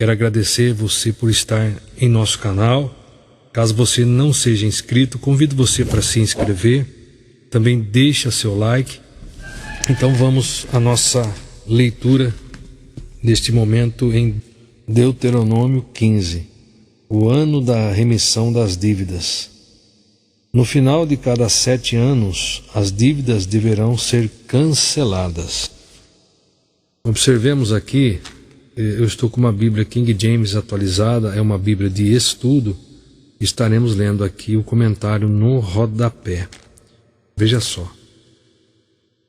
Quero agradecer você por estar em nosso canal. Caso você não seja inscrito, convido você para se inscrever. Também deixa seu like. Então vamos à nossa leitura neste momento em Deuteronômio 15, o ano da remissão das dívidas. No final de cada 7 anos, as dívidas deverão ser canceladas. Observemos aqui, eu estou com uma Bíblia King James atualizada, é uma Bíblia de estudo. Estaremos lendo aqui o comentário no rodapé. Veja só.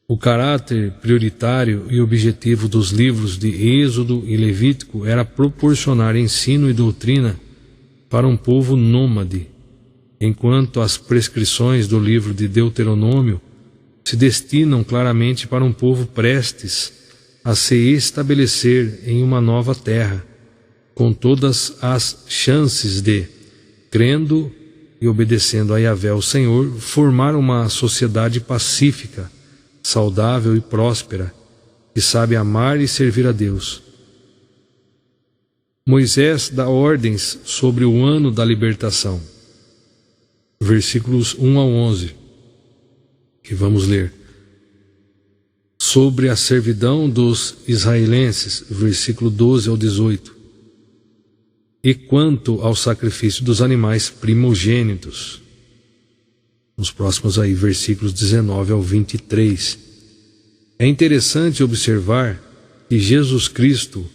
O caráter prioritário e objetivo dos livros de Êxodo e Levítico era proporcionar ensino e doutrina para um povo nômade, enquanto as prescrições do livro de Deuteronômio se destinam claramente para um povo prestes a se estabelecer em uma nova terra, com todas as chances de, crendo e obedecendo a Yahvé, o Senhor, formar uma sociedade pacífica, saudável e próspera, que sabe amar e servir a Deus. Moisés dá ordens sobre o ano da libertação. Versículos 1 a 11, que vamos ler. Sobre a servidão dos israelenses, versículo 12 ao 18. E quanto ao sacrifício dos animais primogênitos, nos próximos aí, versículos 19 ao 23. É interessante observar que Jesus Cristo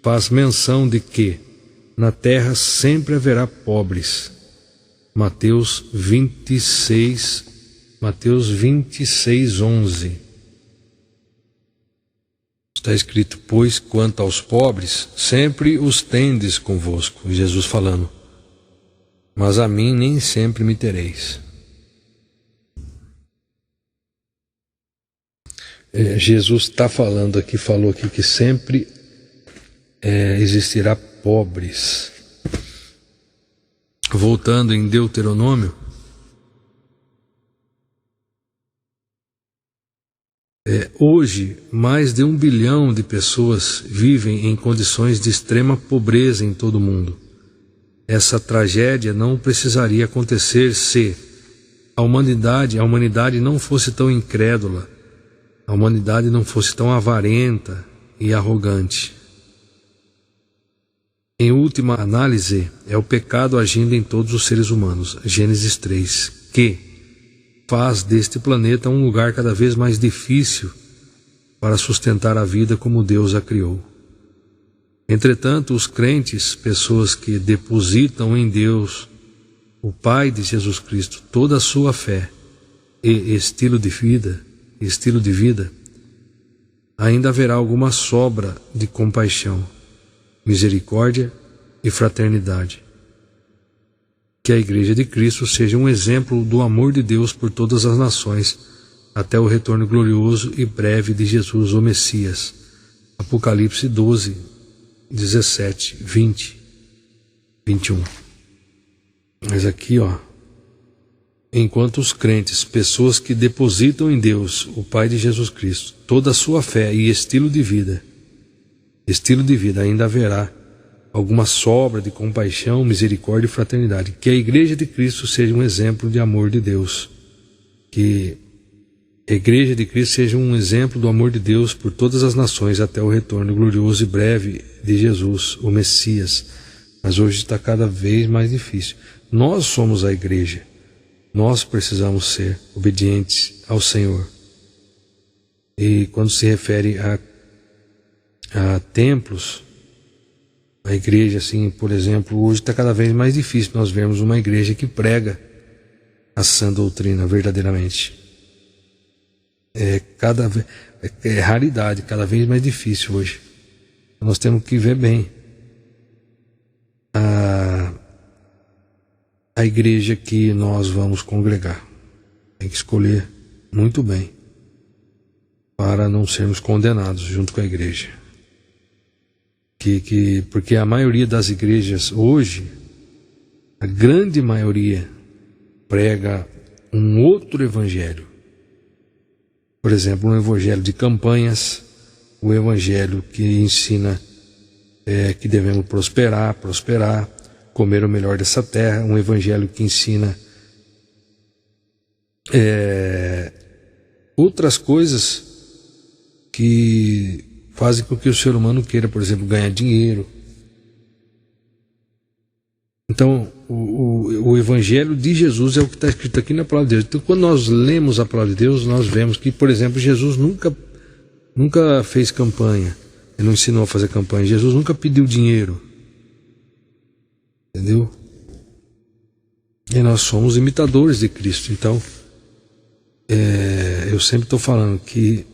faz menção de que na terra sempre haverá pobres. Mateus 26, 11. Está escrito: pois quanto aos pobres, sempre os tendes convosco. Jesus falando: mas a mim nem sempre me tereis. Jesus está falando aqui, falou aqui que sempre existirá pobres. Voltando em Deuteronômio, hoje mais de 1 bilhão de pessoas vivem em condições de extrema pobreza em todo o mundo. Essa tragédia não precisaria acontecer se a humanidade não fosse tão incrédula, a humanidade não fosse tão avarenta e arrogante. Em última análise, é o pecado agindo em todos os seres humanos, Gênesis 3, que faz deste planeta um lugar cada vez mais difícil para sustentar a vida como Deus a criou. Entretanto, os crentes, pessoas que depositam em Deus, o Pai de Jesus Cristo, toda a sua fé e estilo de vida, ainda haverá alguma sobra de compaixão, misericórdia e fraternidade. Que a Igreja de Cristo seja um exemplo do amor de Deus por todas as nações, até o retorno glorioso e breve de Jesus, o Messias. Apocalipse 12, 17, 20, 21. Mas aqui, enquanto os crentes, pessoas que depositam em Deus, o Pai de Jesus Cristo, toda a sua fé e estilo de vida, ainda haverá alguma sobra de compaixão, misericórdia e fraternidade. Que a Igreja de Cristo seja um exemplo de amor de Deus. Que a Igreja de Cristo seja um exemplo do amor de Deus por todas as nações até o retorno glorioso e breve de Jesus, o Messias. Mas hoje está cada vez mais difícil. Nós somos a Igreja. Nós precisamos ser obedientes ao Senhor. E quando se refere a templos, a igreja, assim, por exemplo, hoje está cada vez mais difícil nós vermos uma igreja que prega a sã doutrina verdadeiramente. É raridade, cada vez mais difícil hoje. Nós temos que ver bem a igreja que nós vamos congregar. Tem que escolher muito bem para não sermos condenados junto com a igreja. Porque a maioria das igrejas hoje, a grande maioria, prega um outro evangelho. Por exemplo, um evangelho de campanhas, o evangelho que ensina que devemos prosperar, comer o melhor dessa terra, um evangelho que ensina outras coisas que fazem com que o ser humano queira, por exemplo, ganhar dinheiro. Então, o evangelho de Jesus é o que está escrito aqui na palavra de Deus. Então, quando nós lemos a palavra de Deus, nós vemos que, por exemplo, Jesus nunca fez campanha. Ele não ensinou a fazer campanha. Jesus nunca pediu dinheiro. Entendeu? E nós somos imitadores de Cristo. Então, eu sempre estou falando que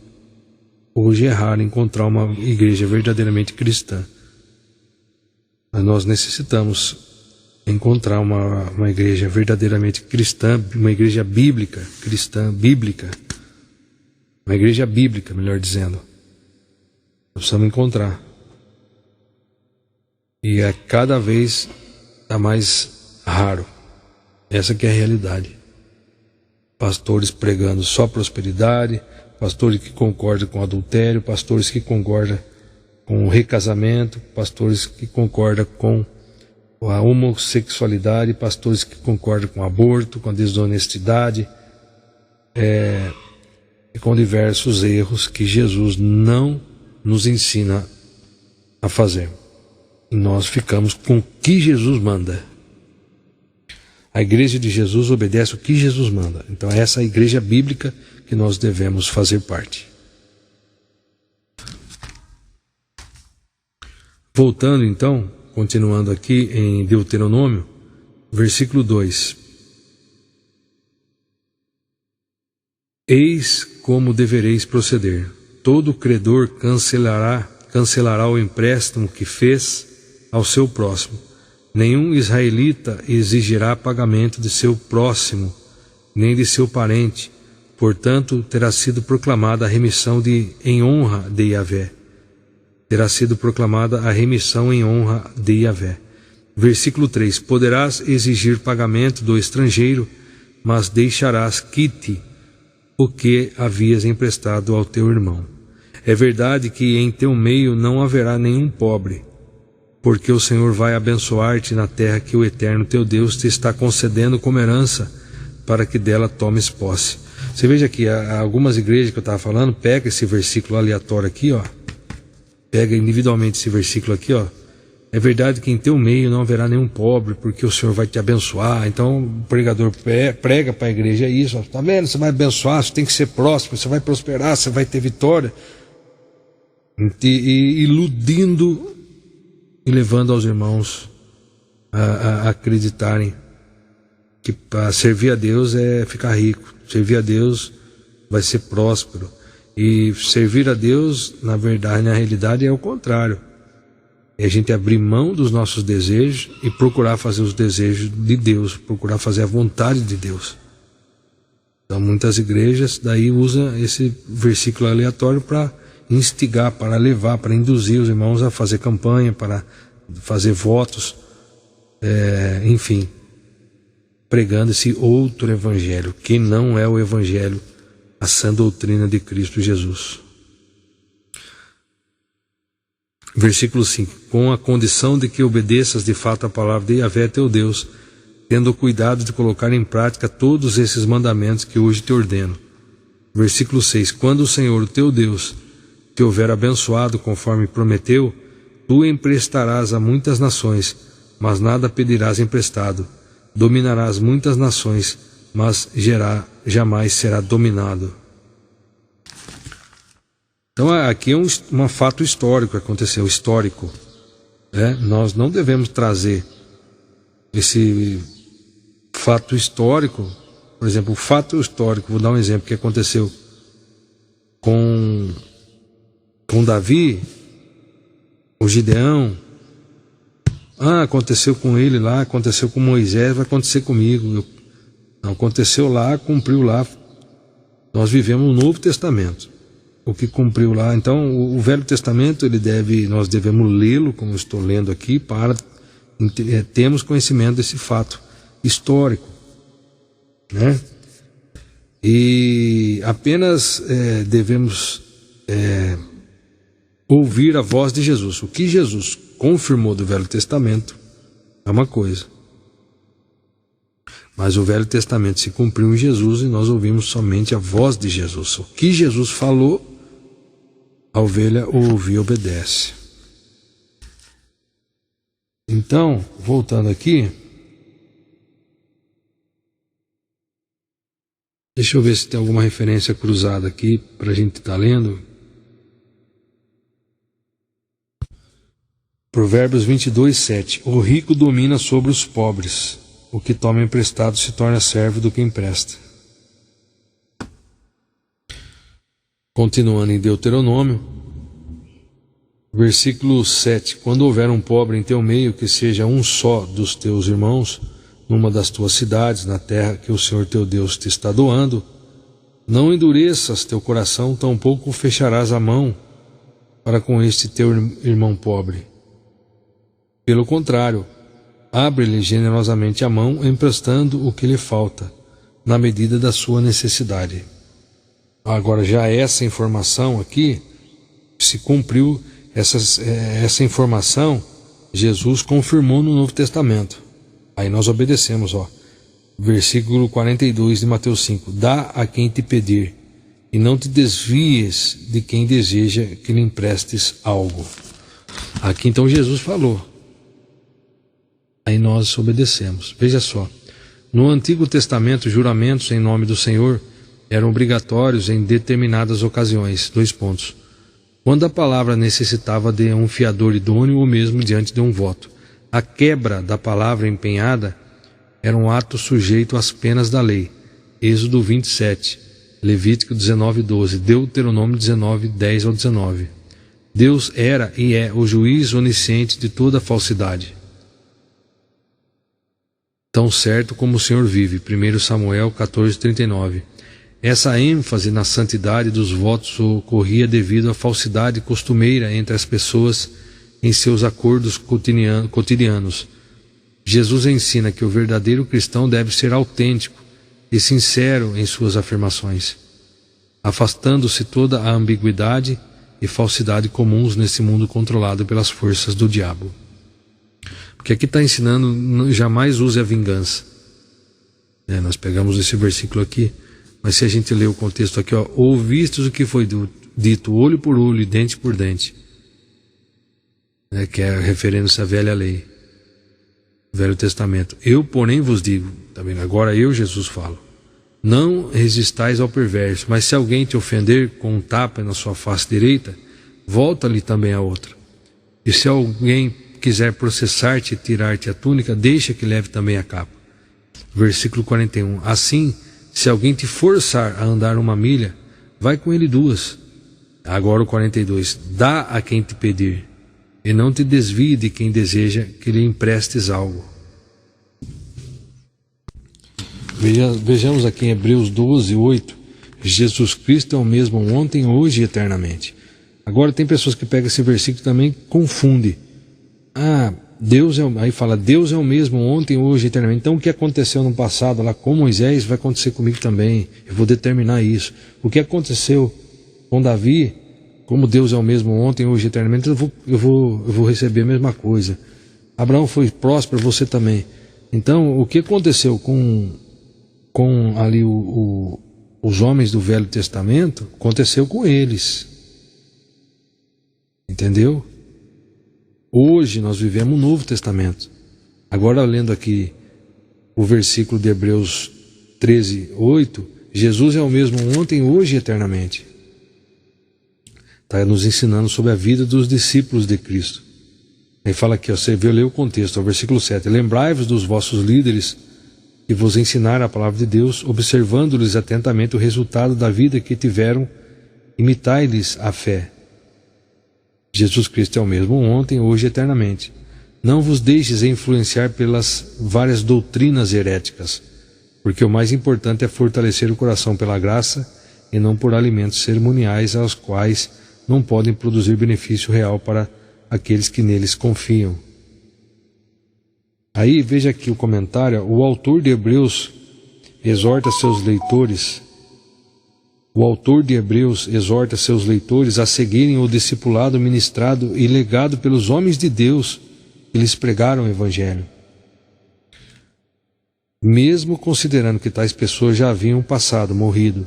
hoje é raro encontrar uma igreja verdadeiramente cristã. Mas nós necessitamos encontrar uma igreja verdadeiramente cristã, uma igreja bíblica, cristã, bíblica. Uma igreja bíblica, melhor dizendo. Nós precisamos encontrar. E cada vez está mais raro. Essa que é a realidade. Pastores pregando só prosperidade, pastores que concordam com adultério, pastores que concordam com o recasamento, pastores que concordam com a homossexualidade, pastores que concordam com o aborto, com a desonestidade, e com diversos erros que Jesus não nos ensina a fazer. E nós ficamos com o que Jesus manda. A igreja de Jesus obedece o que Jesus manda. Então essa é a igreja bíblica que nós devemos fazer parte. Voltando então, continuando aqui em Deuteronômio, versículo 2. Eis como devereis proceder. Todo credor cancelará o empréstimo que fez ao seu próximo. Nenhum israelita exigirá pagamento de seu próximo, nem de seu parente. Portanto, terá sido proclamada a remissão em honra de Yahvé. Terá sido proclamada a remissão em honra de Yahvé. Versículo 3. Poderás exigir pagamento do estrangeiro, mas deixarás quite o que havias emprestado ao teu irmão. É verdade que em teu meio não haverá nenhum pobre, porque o Senhor vai abençoar-te na terra que o Eterno teu Deus te está concedendo como herança, para que dela tomes posse. Você veja que algumas igrejas que eu estava falando, pega esse versículo aleatório aqui, ó, pega individualmente esse versículo aqui, ó. É verdade que em teu meio não haverá nenhum pobre, porque o Senhor vai te abençoar. Então o pregador prega para a igreja isso, ó, tá vendo? Você vai abençoar, você tem que ser próspero, você vai prosperar, você vai ter vitória. E iludindo e levando aos irmãos a acreditarem que para servir a Deus é ficar rico, servir a Deus vai ser próspero. E servir a Deus, na verdade, na realidade, é o contrário. É a gente abrir mão dos nossos desejos e procurar fazer os desejos de Deus, procurar fazer a vontade de Deus. Então muitas igrejas daí usam esse versículo aleatório para instigar, para levar, para induzir os irmãos a fazer campanha, para fazer votos, enfim, pregando esse outro evangelho, que não é o evangelho, a sã doutrina de Cristo Jesus. Versículo 5. Com a condição de que obedeças de fato a palavra de Yahvé teu Deus, tendo cuidado de colocar em prática todos esses mandamentos que hoje te ordeno. Versículo 6. Quando o Senhor, o teu Deus, te houver abençoado conforme prometeu, tu emprestarás a muitas nações, mas nada pedirás emprestado. Dominarás muitas nações, mas jamais será dominado. Então aqui é um fato histórico que aconteceu, histórico. Nós não devemos trazer esse fato histórico, por exemplo, o fato histórico, vou dar um exemplo que aconteceu com Davi, o Gideão. Aconteceu com ele lá, aconteceu com Moisés, vai acontecer comigo. Não aconteceu lá, cumpriu lá. Nós vivemos o Novo Testamento, o que cumpriu lá. Então o Velho Testamento nós devemos lê-lo, como eu estou lendo aqui, para termos conhecimento desse fato histórico, né? E apenas devemos ouvir a voz de Jesus. O que Jesus confirmou do Velho Testamento é uma coisa, mas o Velho Testamento se cumpriu em Jesus e nós ouvimos somente a voz de Jesus. O que Jesus falou, a ovelha ouve e obedece. Então, voltando aqui, deixa eu ver se tem alguma referência cruzada aqui para a gente estar lendo. Provérbios 22, 7. O rico domina sobre os pobres. O que toma emprestado se torna servo do que empresta. Continuando em Deuteronômio, versículo 7. Quando houver um pobre em teu meio, que seja um só dos teus irmãos, numa das tuas cidades, na terra que o Senhor teu Deus te está doando, não endureças teu coração, tampouco fecharás a mão para com este teu irmão pobre. Pelo contrário, abre-lhe generosamente a mão, emprestando o que lhe falta, na medida da sua necessidade. Agora, já essa informação aqui, se cumpriu, essa informação, Jesus confirmou no Novo Testamento. Aí nós obedecemos, versículo 42 de Mateus 5. Dá a quem te pedir, e não te desvies de quem deseja que lhe emprestes algo. Aqui então Jesus falou. Aí nós obedecemos. Veja só, no Antigo Testamento, juramentos em nome do Senhor eram obrigatórios em determinadas ocasiões. 2 pontos. Quando a palavra necessitava de um fiador idôneo ou mesmo diante de um voto. A quebra da palavra empenhada era um ato sujeito às penas da lei. Êxodo 27, Levítico 19, 12, Deuteronômio 19, 10 ao 19. Deus era e é o juiz onisciente de toda falsidade. Tão certo como o Senhor vive. 1 Samuel 14, 39. Essa ênfase na santidade dos votos ocorria devido à falsidade costumeira entre as pessoas em seus acordos cotidianos. Jesus ensina que o verdadeiro cristão deve ser autêntico e sincero em suas afirmações, afastando-se toda a ambiguidade e falsidade comuns nesse mundo controlado pelas forças do diabo. Porque aqui está ensinando, jamais use a vingança. Nós pegamos esse versículo aqui, mas se a gente ler o contexto aqui, ouvistes o que foi dito, olho por olho e dente por dente, que é referendo-se à velha lei, Velho Testamento. Eu, porém, vos digo, tá vendo? Agora eu, Jesus, falo, não resistais ao perverso, mas se alguém te ofender com um tapa na sua face direita, volta-lhe também a outra. E se alguém quiser processar-te e tirar-te a túnica, deixa que leve também a capa. Versículo 41. Assim, se alguém te forçar a andar 1 milha, vai com ele 2. Agora o 42. Dá a quem te pedir, e não te desvie de quem deseja que lhe emprestes algo. Vejamos aqui em Hebreus 12, 8. Jesus Cristo é o mesmo ontem, hoje e eternamente. Agora tem pessoas que pegam esse versículo e também confundem. Deus aí fala, Deus é o mesmo ontem, hoje e eternamente. Então o que aconteceu no passado lá com Moisés vai acontecer comigo também. Eu vou determinar isso. O que aconteceu com Davi, como Deus é o mesmo ontem, hoje e eternamente, eu vou receber a mesma coisa. Abraão foi próspero, você também. Então o que aconteceu com ali os homens do Velho Testamento, aconteceu com eles. Entendeu? Hoje nós vivemos o Novo Testamento. Agora, lendo aqui o versículo de Hebreus 13, 8, Jesus é o mesmo ontem, hoje e eternamente. Está nos ensinando sobre a vida dos discípulos de Cristo. Aí fala aqui, você viu, ler o contexto, o versículo 7. Lembrai-vos dos vossos líderes que vos ensinaram a palavra de Deus, observando-lhes atentamente o resultado da vida que tiveram, imitai-lhes a fé. Jesus Cristo é o mesmo ontem, hoje e eternamente. Não vos deixes influenciar pelas várias doutrinas heréticas, porque o mais importante é fortalecer o coração pela graça e não por alimentos cerimoniais aos quais não podem produzir benefício real para aqueles que neles confiam. Aí veja aqui o comentário, o autor de Hebreus exorta seus leitores O autor de Hebreus exorta seus leitores a seguirem o discipulado ministrado e legado pelos homens de Deus que lhes pregaram o Evangelho, mesmo considerando que tais pessoas já haviam passado, morrido.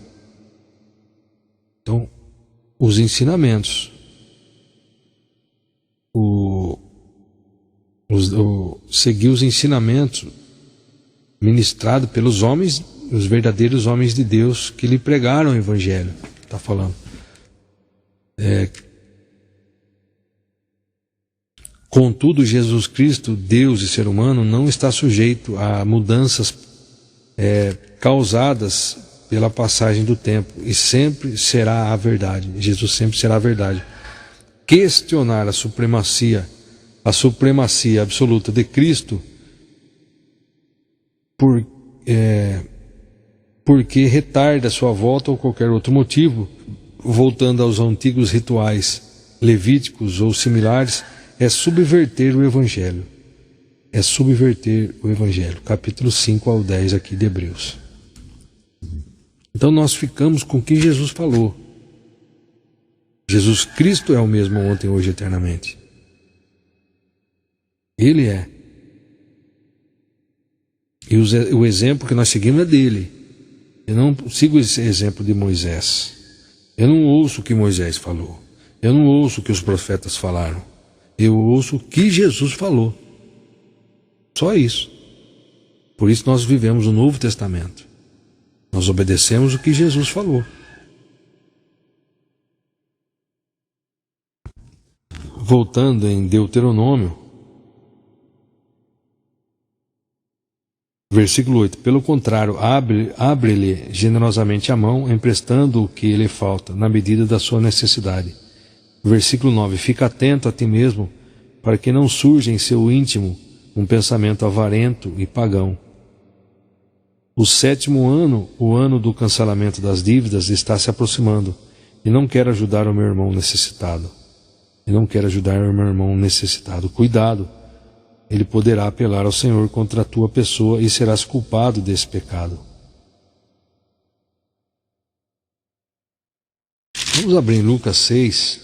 Então, os ensinamentos, seguir os ensinamentos ministrados pelos homens, os verdadeiros homens de Deus que lhe pregaram o Evangelho, está falando. Contudo, Jesus Cristo, Deus e ser humano, não está sujeito a mudanças causadas pela passagem do tempo, e sempre será a verdade. Jesus sempre será a verdade. Questionar a supremacia absoluta de Cristo, porque retarda sua volta ou qualquer outro motivo, voltando aos antigos rituais levíticos ou similares, é subverter o Evangelho. É subverter o Evangelho. Capítulo 5 ao 10 aqui de Hebreus. Então nós ficamos com o que Jesus falou. Jesus Cristo é o mesmo ontem, hoje e eternamente. Ele é. E o exemplo que nós seguimos é dele. Eu não sigo esse exemplo de Moisés. Eu não ouço o que Moisés falou. Eu não ouço o que os profetas falaram. Eu ouço o que Jesus falou. Só isso. Por isso nós vivemos o Novo Testamento. Nós obedecemos o que Jesus falou. Voltando em Deuteronômio, versículo 8. Pelo contrário, abre-lhe generosamente a mão, emprestando o que lhe falta, na medida da sua necessidade. Versículo 9. Fica atento a ti mesmo, para que não surja em seu íntimo um pensamento avarento e pagão. O 7º ano, o ano do cancelamento das dívidas, está se aproximando, e não quero ajudar o meu irmão necessitado. Cuidado, ele poderá apelar ao Senhor contra a tua pessoa e serás culpado desse pecado. Vamos abrir Lucas 6,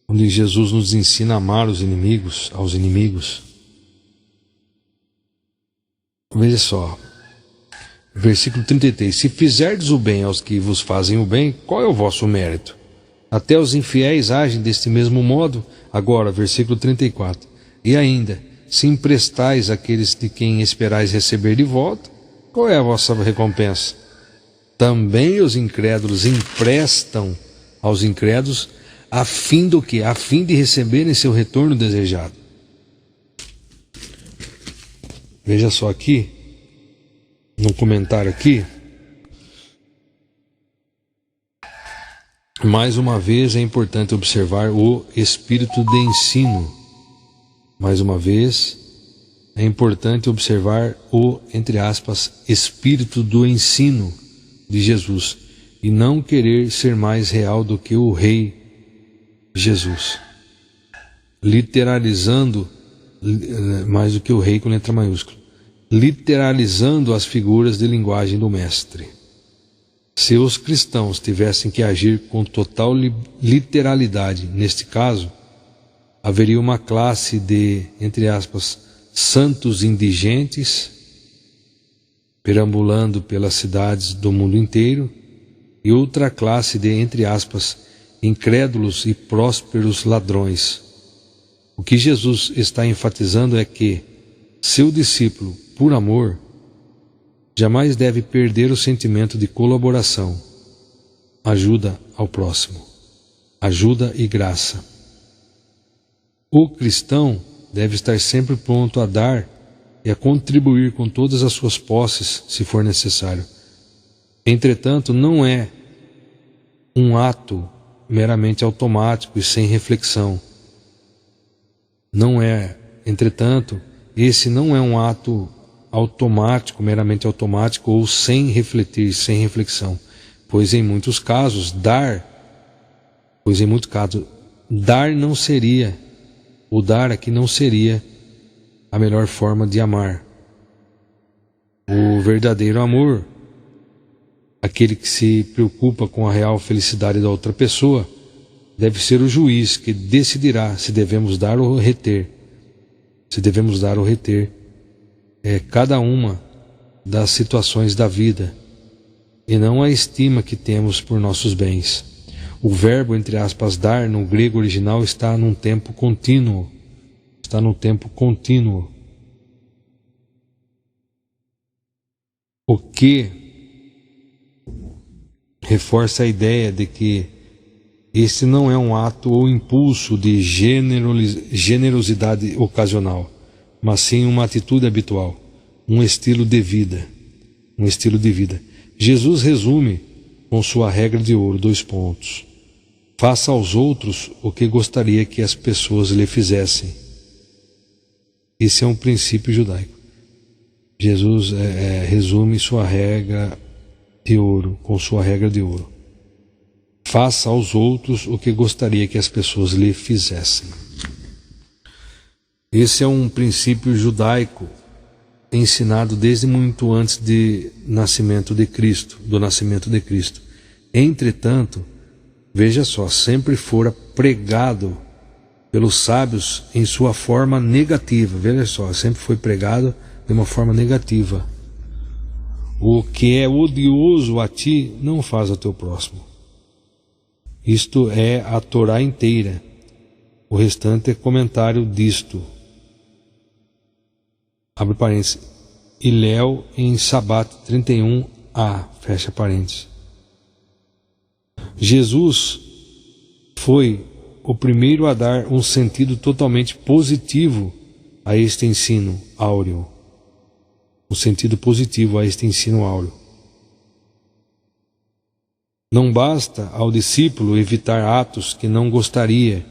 onde Jesus nos ensina a amar aos inimigos. Veja só, versículo 33. Se fizerdes o bem aos que vos fazem o bem, qual é o vosso mérito? Até os infiéis agem deste mesmo modo. Agora, versículo 34. E ainda, se emprestais àqueles de quem esperais receber de volta, qual é a vossa recompensa? Também os incrédulos emprestam aos incrédulos, a fim do quê? A fim de receberem seu retorno desejado. Veja só aqui, no comentário aqui, mais uma vez é importante observar o espírito de ensino. Mais uma vez, é importante observar o, entre aspas, espírito do ensino de Jesus e não querer ser mais real do que o Rei Jesus. Literalizando, mais do que o Rei com letra maiúscula, literalizando as figuras de linguagem do Mestre. Se os cristãos tivessem que agir com total literalidade neste caso, haveria uma classe de, entre aspas, santos indigentes, perambulando pelas cidades do mundo inteiro, e outra classe de, entre aspas, incrédulos e prósperos ladrões. O que Jesus está enfatizando é que seu discípulo, por amor, jamais deve perder o sentimento de colaboração, ajuda ao próximo, ajuda e graça. O cristão deve estar sempre pronto a dar e a contribuir com todas as suas posses, se for necessário. Entretanto, não é um ato meramente automático e sem reflexão. Esse não é um ato automático, meramente automático ou sem refletir, sem reflexão. Pois em muitos casos, dar não seria, o dar aqui não seria a melhor forma de amar. O verdadeiro amor Aquele que se preocupa com a real felicidade da outra pessoa deve ser o juiz que decidirá se devemos dar ou reter. Se devemos dar ou reter cada uma das situações da vida, e não a estima que temos por nossos bens. O verbo, entre aspas, dar, no grego original, está num tempo contínuo. Está no tempo contínuo. O que reforça a ideia de que esse não é um ato ou impulso de generosidade ocasional, mas sim uma atitude habitual, um estilo de vida. Um estilo de vida. Jesus resume com sua regra de ouro, 2 pontos. Faça aos outros o que gostaria que as pessoas lhe fizessem. Esse é um princípio judaico. Jesus resume sua regra de ouro, com sua regra de ouro. Faça aos outros o que gostaria que as pessoas lhe fizessem. Esse é um princípio judaico ensinado desde muito antes do nascimento de Cristo. Entretanto, veja só, sempre fora pregado pelos sábios em sua forma negativa. Veja só, sempre foi pregado de uma forma negativa. O que é odioso a ti, não faz ao teu próximo. Isto é a Torá inteira. O restante é comentário disto. Abre parênteses. Hillel em Sabat 31a, fecha parênteses. Jesus foi o primeiro a dar um sentido totalmente positivo a este ensino áureo. Um sentido positivo a este ensino áureo. Não basta ao discípulo evitar atos que não gostaria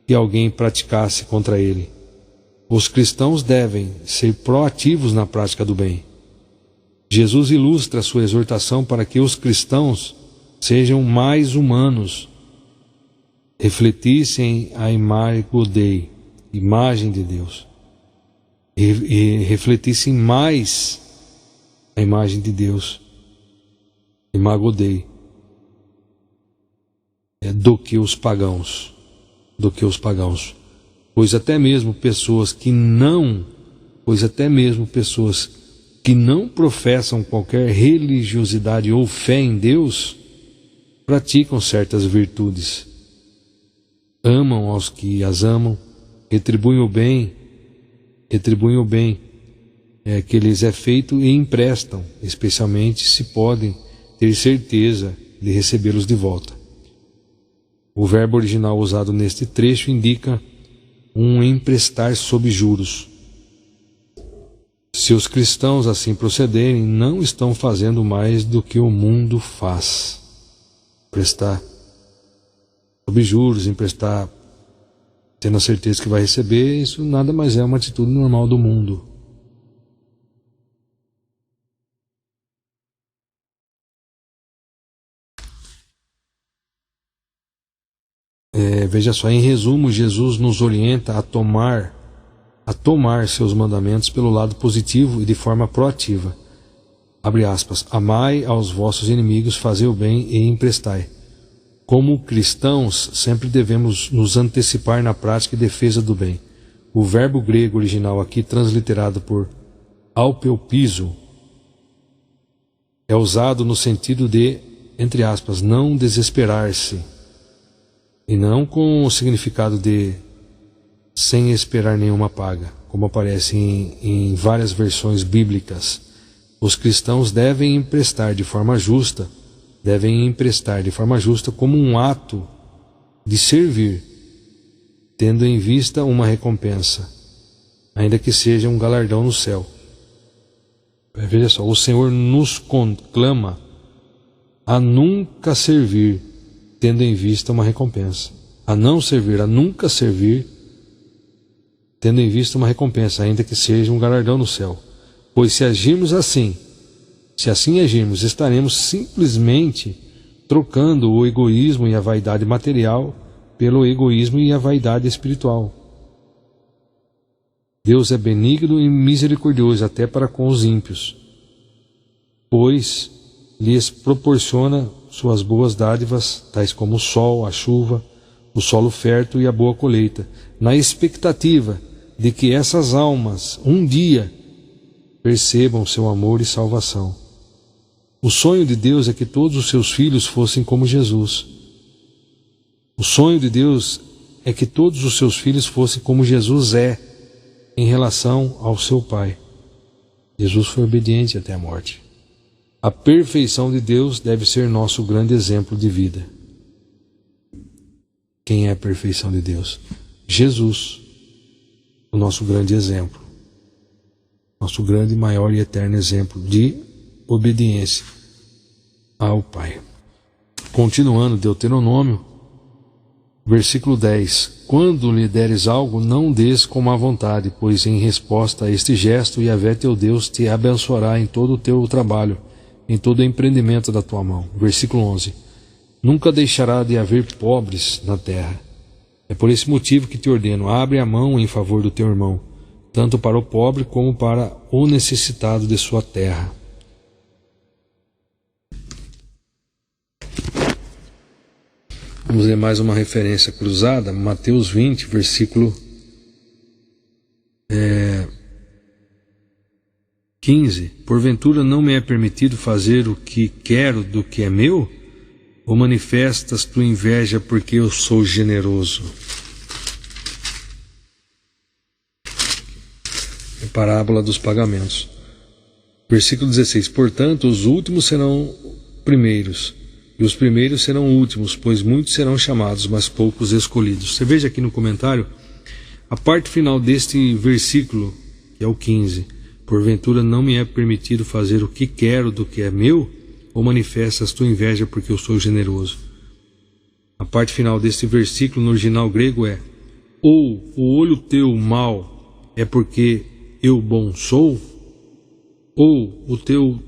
que alguém praticasse contra ele. Os cristãos devem ser proativos na prática do bem. Jesus ilustra sua exortação para que os cristãos sejam mais humanos, refletissem a imago Dei, imagem de Deus, e refletissem mais a imagem de Deus, imago Dei, do que os pagãos, pois até mesmo pessoas que não professam qualquer religiosidade ou fé em Deus, praticam certas virtudes, amam aos que as amam, retribuem o bem que lhes é feito e emprestam, especialmente se podem ter certeza de recebê-los de volta. O verbo original usado neste trecho indica um emprestar sob juros. Se os cristãos assim procederem, não estão fazendo mais do que o mundo faz. Emprestar sob juros, emprestar tendo a certeza que vai receber, isso nada mais é uma atitude normal do mundo. Veja só, em resumo, Jesus nos orienta a tomar seus mandamentos pelo lado positivo e de forma proativa. Abre aspas, amai aos vossos inimigos, fazei o bem e emprestai. Como cristãos, sempre devemos nos antecipar na prática e defesa do bem. O verbo grego original aqui, transliterado por aupeupizo, é usado no sentido de, entre aspas, não desesperar-se, e não com o significado de sem esperar nenhuma paga, como aparece em várias versões bíblicas. Os cristãos devem emprestar de forma justa como um ato de servir, tendo em vista uma recompensa, ainda que seja um galardão no céu. Veja só, o Senhor nos conclama a nunca servir, tendo em vista uma recompensa. A nunca servir, tendo em vista uma recompensa, ainda que seja um galardão no céu. Pois se assim agirmos, estaremos simplesmente trocando o egoísmo e a vaidade material pelo egoísmo e a vaidade espiritual. Deus é benigno e misericordioso até para com os ímpios, pois lhes proporciona suas boas dádivas, tais como o sol, a chuva, o solo fértil e a boa colheita, na expectativa de que essas almas um dia percebam seu amor e salvação. O sonho de Deus é que todos os seus filhos fossem como Jesus. O sonho de Deus é que todos os seus filhos fossem como Jesus é em relação ao seu Pai. Jesus foi obediente até a morte. A perfeição de Deus deve ser nosso grande exemplo de vida. Quem é a perfeição de Deus? Jesus, o nosso grande exemplo. Nosso grande, maior e eterno exemplo de obediência ao Pai. Continuando, Deuteronômio, versículo 10. Quando lhe deres algo, não des com má vontade, pois em resposta a este gesto, Yahvé teu Deus te abençoará em todo o teu trabalho, em todo o empreendimento da tua mão. Versículo 11. Nunca deixará de haver pobres na terra. É por esse motivo que te ordeno, abre a mão em favor do teu irmão, tanto para o pobre como para o necessitado de sua terra. Vamos ler mais uma referência cruzada, Mateus 20, versículo 15. Porventura não me é permitido fazer o que quero do que é meu? Ou manifestas tua inveja porque eu sou generoso? É parábola dos pagamentos. Versículo 16. Portanto, os últimos serão primeiros, e os primeiros serão últimos, pois muitos serão chamados, mas poucos escolhidos. Você veja aqui no comentário, a parte final deste versículo, que é o 15. Porventura não me é permitido fazer o que quero do que é meu, ou manifestas tua inveja porque eu sou generoso? A parte final deste versículo no original grego é: ou o olho teu mau é porque eu bom sou, ou o teu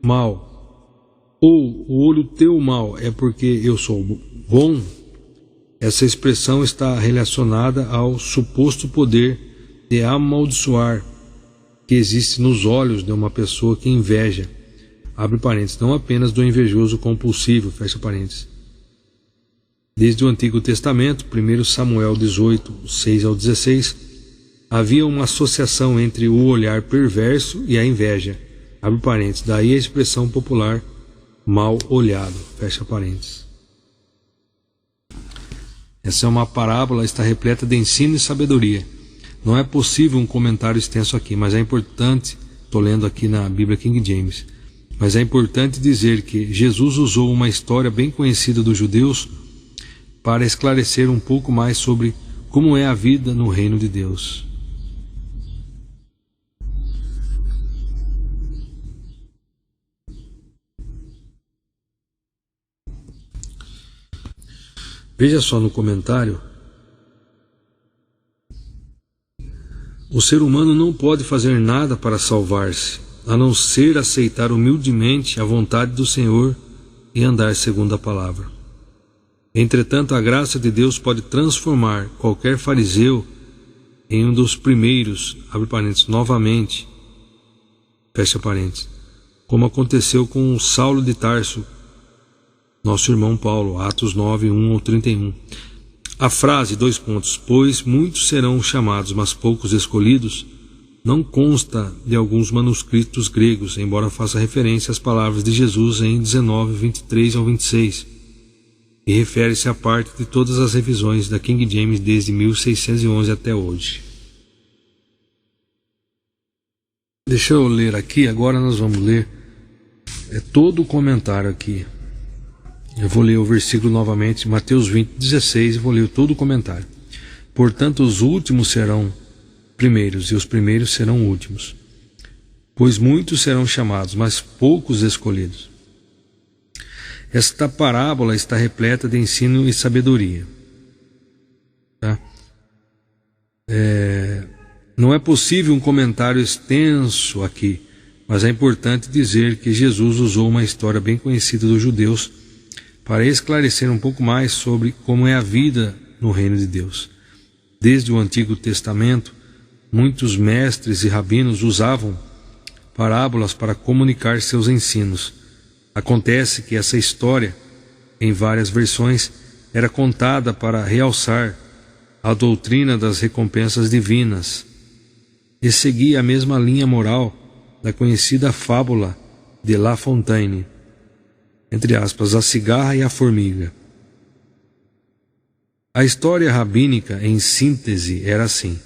mal, ou o olho teu mal é porque eu sou bom. Essa expressão está relacionada ao suposto poder de amaldiçoar que existe nos olhos de uma pessoa que inveja, abre parênteses, não apenas do invejoso compulsivo, fecha parênteses. Desde o Antigo Testamento, 1 Samuel 18, 6 ao 16, havia uma associação entre o olhar perverso e a inveja, abre parênteses, daí a expressão popular mal olhado, fecha parênteses. Essa é uma parábola, está repleta de ensino e sabedoria. Não é possível um comentário extenso aqui, mas é importante, estou lendo aqui na Bíblia King James, mas é importante dizer que Jesus usou uma história bem conhecida dos judeus para esclarecer um pouco mais sobre como é a vida no reino de Deus. Veja só no comentário. O ser humano não pode fazer nada para salvar-se, a não ser aceitar humildemente a vontade do Senhor e andar segundo a palavra. Entretanto, a graça de Deus pode transformar qualquer fariseu em um dos primeiros, abre parênteses, novamente, fecha parênteses, como aconteceu com Saulo de Tarso, nosso irmão Paulo, Atos 9, 1 ao 31. A frase, pois muitos serão chamados, mas poucos escolhidos, não consta de alguns manuscritos gregos, embora faça referência às palavras de Jesus em 19, 23 ao 26, e refere-se à parte de todas as revisões da King James desde 1611 até hoje. Deixa eu ler aqui, agora nós vamos ler todo o comentário aqui. Eu vou ler o versículo novamente, Mateus 20, 16, e vou ler todo o comentário. Portanto, os últimos serão primeiros, e os primeiros serão últimos. Pois muitos serão chamados, mas poucos escolhidos. Esta parábola está repleta de ensino e sabedoria. Tá? Não é possível um comentário extenso aqui, mas é importante dizer que Jesus usou uma história bem conhecida dos judeus para esclarecer um pouco mais sobre como é a vida no reino de Deus. Desde o Antigo Testamento, muitos mestres e rabinos usavam parábolas para comunicar seus ensinos. Acontece que essa história, em várias versões, era contada para realçar a doutrina das recompensas divinas e seguia a mesma linha moral da conhecida fábula de La Fontaine, entre aspas, a cigarra e a formiga. A história rabínica, em síntese, era assim: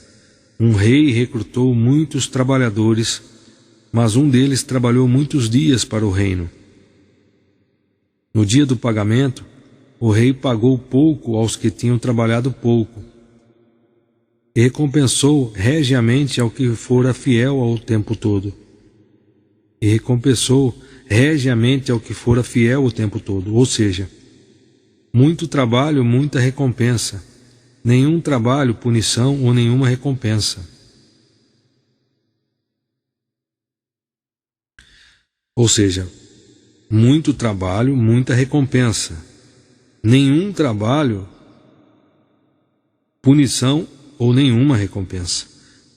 um rei recrutou muitos trabalhadores, mas um deles trabalhou muitos dias para o reino. No dia do pagamento, o rei pagou pouco aos que tinham trabalhado pouco, e recompensou regiamente ao que fora fiel ao tempo todo. Ou seja, muito trabalho, muita recompensa. Nenhum trabalho, punição ou nenhuma recompensa. Ou seja, muito trabalho, muita recompensa. Nenhum trabalho, punição ou nenhuma recompensa.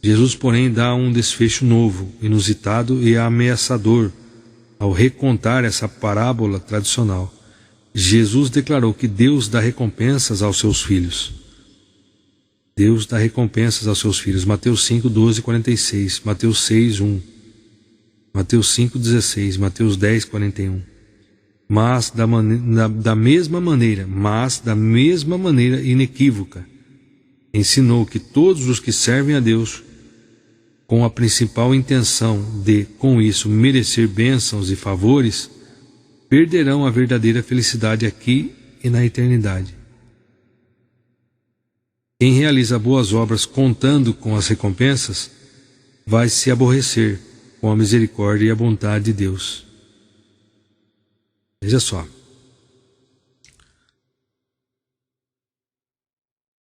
Jesus, porém, dá um desfecho novo, inusitado e ameaçador ao recontar essa parábola tradicional. Jesus declarou que Deus dá recompensas aos seus filhos. Deus dá recompensas aos seus filhos. Mateus 5, 12, 46. Mateus 6, 1. Mateus 5, 16. Mateus 10, 41. Mas da mesma maneira inequívoca, ensinou que todos os que servem a Deus, com a principal intenção de, com isso, merecer bênçãos e favores, perderão a verdadeira felicidade aqui e na eternidade. Quem realiza boas obras contando com as recompensas, vai se aborrecer com a misericórdia e a bondade de Deus. Veja só.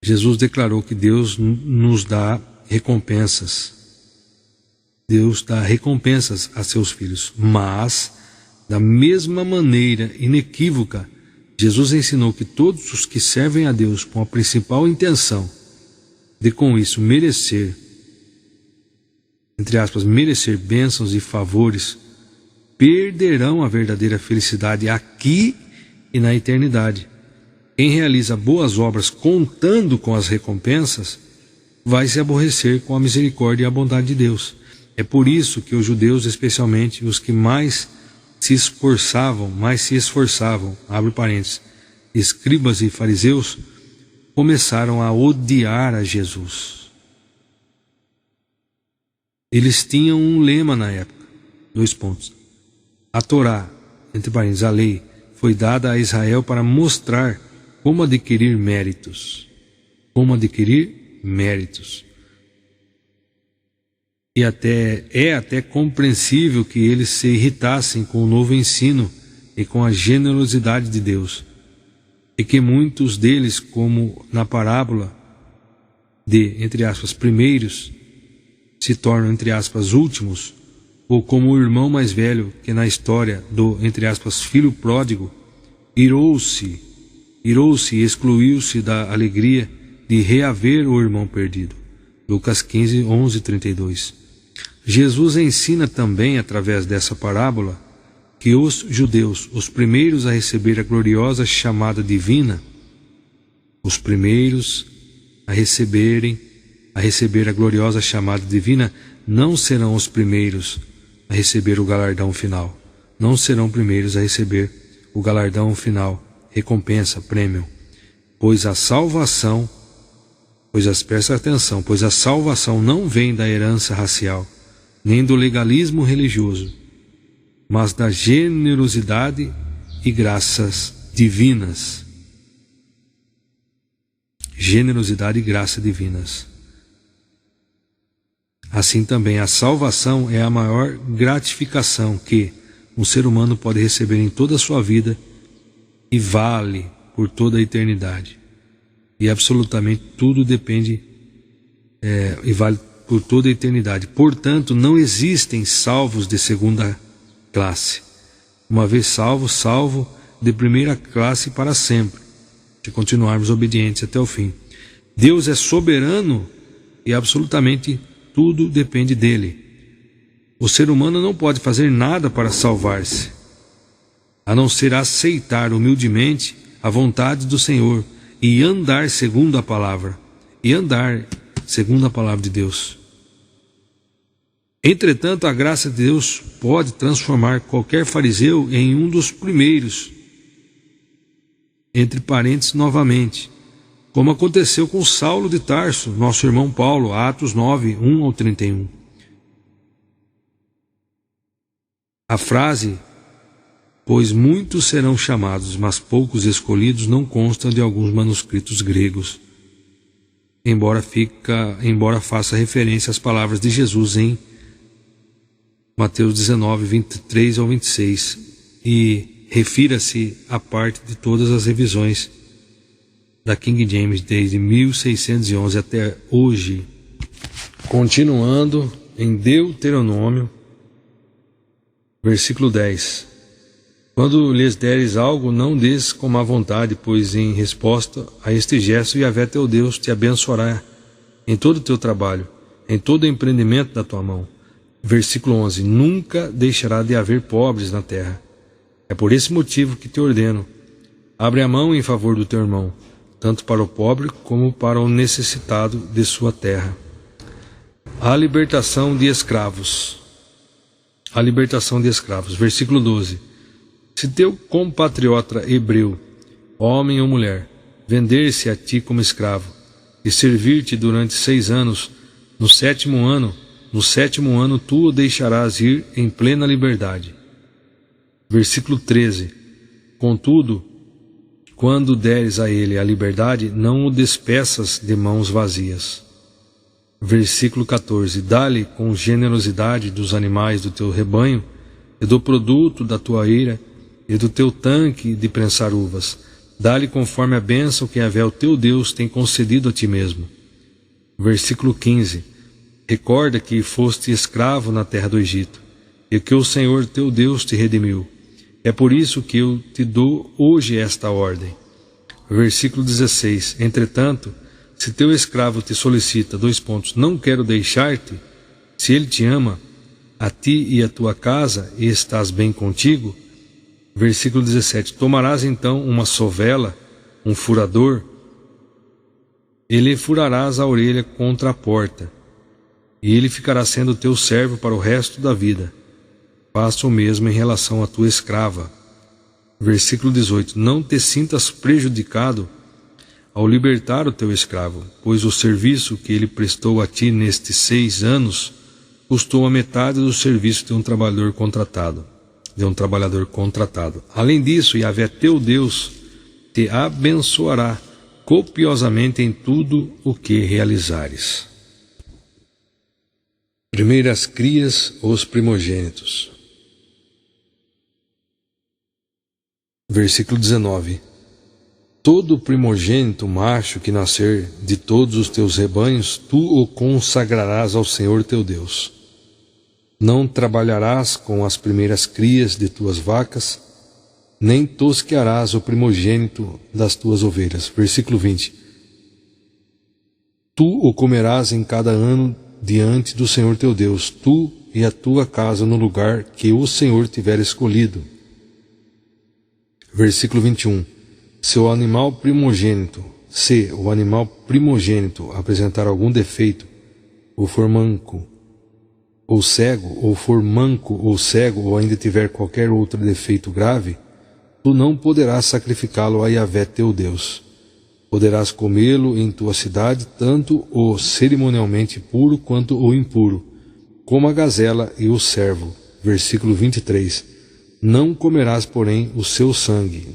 Jesus declarou que Deus nos dá recompensas. Deus dá recompensas a seus filhos, mas, da mesma maneira inequívoca, Jesus ensinou que todos os que servem a Deus com a principal intenção de, com isso, merecer, entre aspas, merecer bênçãos e favores, perderão a verdadeira felicidade aqui e na eternidade. Quem realiza boas obras contando com as recompensas, vai se aborrecer com a misericórdia e a bondade de Deus. É por isso que os judeus, especialmente os que mais se esforçavam, abre parênteses, escribas e fariseus, começaram a odiar a Jesus. Eles tinham um lema na época, 2 pontos. A Torá, entre parênteses, a lei, foi dada a Israel para mostrar como adquirir méritos. E é até compreensível que eles se irritassem com o novo ensino e com a generosidade de Deus, e que muitos deles, como na parábola de, entre aspas, primeiros, se tornam, entre aspas, últimos, ou como o irmão mais velho, que na história do, entre aspas, filho pródigo, irou-se e excluiu-se da alegria de reaver o irmão perdido. Lucas 15, 11, 32. Jesus ensina também, através dessa parábola, que os judeus, os primeiros a receber a gloriosa chamada divina, os primeiros a receber a gloriosa chamada divina, não serão os primeiros a receber o galardão final. Não serão primeiros a receber o galardão final, recompensa, prêmio. Presta atenção, pois a salvação não vem da herança racial, nem do legalismo religioso, mas da generosidade e graças divinas. Generosidade e graça divinas. Assim também a salvação é a maior gratificação que um ser humano pode receber em toda a sua vida e vale por toda a eternidade. E absolutamente tudo depende e vale por toda a eternidade. Portanto, não existem salvos de segunda classe. Uma vez salvo de primeira classe para sempre, se continuarmos obedientes até o fim. Deus é soberano e absolutamente tudo depende dele. O ser humano não pode fazer nada para salvar-se. a não ser aceitar humildemente a vontade do Senhor e andar segundo a palavra, de Deus. Entretanto, a graça de Deus pode transformar qualquer fariseu em um dos primeiros, entre parênteses novamente, como aconteceu com Saulo de Tarso, nosso irmão Paulo, Atos 9, 1 ao 31. A frase, pois muitos serão chamados, mas poucos escolhidos, não consta de alguns manuscritos gregos, embora faça referência às palavras de Jesus em Mateus 19, 23 ao 26, e refira-se à parte de todas as revisões da King James desde 1611 até hoje. Continuando em Deuteronômio, versículo 10. Quando lhes deres algo, não des como à vontade, pois em resposta a este gesto, Yahvé teu Deus te abençoará em todo o teu trabalho, em todo o empreendimento da tua mão. Versículo 11. Nunca deixará de haver pobres na terra. É por esse motivo que te ordeno: abre a mão em favor do teu irmão, tanto para o pobre como para o necessitado de sua terra. A libertação de escravos. Versículo 12. Se teu compatriota hebreu, homem ou mulher, vender-se a ti como escravo e servir-te durante 6 anos, no sétimo ano tu o deixarás ir em plena liberdade. Versículo 13. Contudo, quando deres a ele a liberdade, não o despeças de mãos vazias. Versículo 14. Dá-lhe com generosidade dos animais do teu rebanho e do produto da tua eira e do teu tanque de prensar uvas. Dá-lhe conforme a bênção que Yahvé, o teu Deus, tem concedido a ti mesmo. Versículo 15. Recorda que foste escravo na terra do Egito, e que o Senhor teu Deus te redimiu. É por isso que eu te dou hoje esta ordem. Versículo 16. Entretanto, se teu escravo te solicita, não quero deixar-te, se ele te ama, a ti e a tua casa, e estás bem contigo. Versículo 17. Tomarás então uma sovela, um furador, e lhe furarás a orelha contra a porta, e ele ficará sendo teu servo para o resto da vida. Faça o mesmo em relação à tua escrava. Versículo 18. Não te sintas prejudicado ao libertar o teu escravo, pois o serviço que ele prestou a ti nestes 6 anos custou a metade do serviço de um trabalhador contratado. Além disso, Yahvé teu Deus te abençoará copiosamente em tudo o que realizares. Primeiras crias, os primogênitos. Versículo 19. Todo primogênito macho que nascer de todos os teus rebanhos, tu o consagrarás ao Senhor teu Deus. Não trabalharás com as primeiras crias de tuas vacas, nem tosquearás o primogênito das tuas ovelhas. Versículo 20. Tu o comerás em cada ano diante do Senhor teu Deus, tu e a tua casa no lugar que o Senhor tiver escolhido. Versículo 21. Se o animal primogênito apresentar algum defeito, ou for manco, ou cego, ou ainda tiver qualquer outro defeito grave, tu não poderás sacrificá-lo a Yahvé teu Deus. Poderás comê-lo em tua cidade, tanto o cerimonialmente puro quanto o impuro, como a gazela e o servo. Versículo 23. Não comerás, porém, o seu sangue.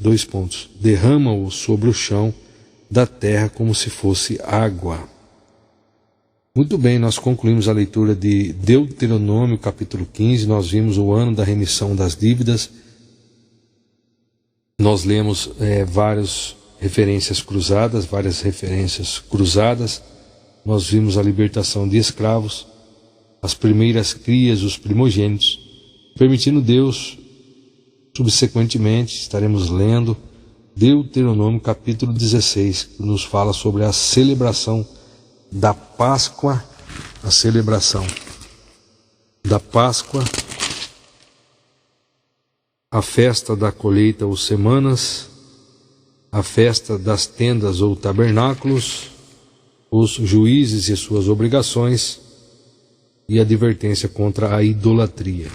Derrama-o sobre o chão da terra como se fosse água. Muito bem, nós concluímos a leitura de Deuteronômio capítulo 15, nós vimos o ano da remissão das dívidas, nós lemos várias referências cruzadas, nós vimos a libertação de escravos, as primeiras crias, os primogênitos. Permitindo Deus, subsequentemente estaremos lendo Deuteronômio capítulo 16, que nos fala sobre a celebração da Páscoa, a festa da colheita ou semanas, a festa das tendas ou tabernáculos, os juízes e suas obrigações e a advertência contra a idolatria.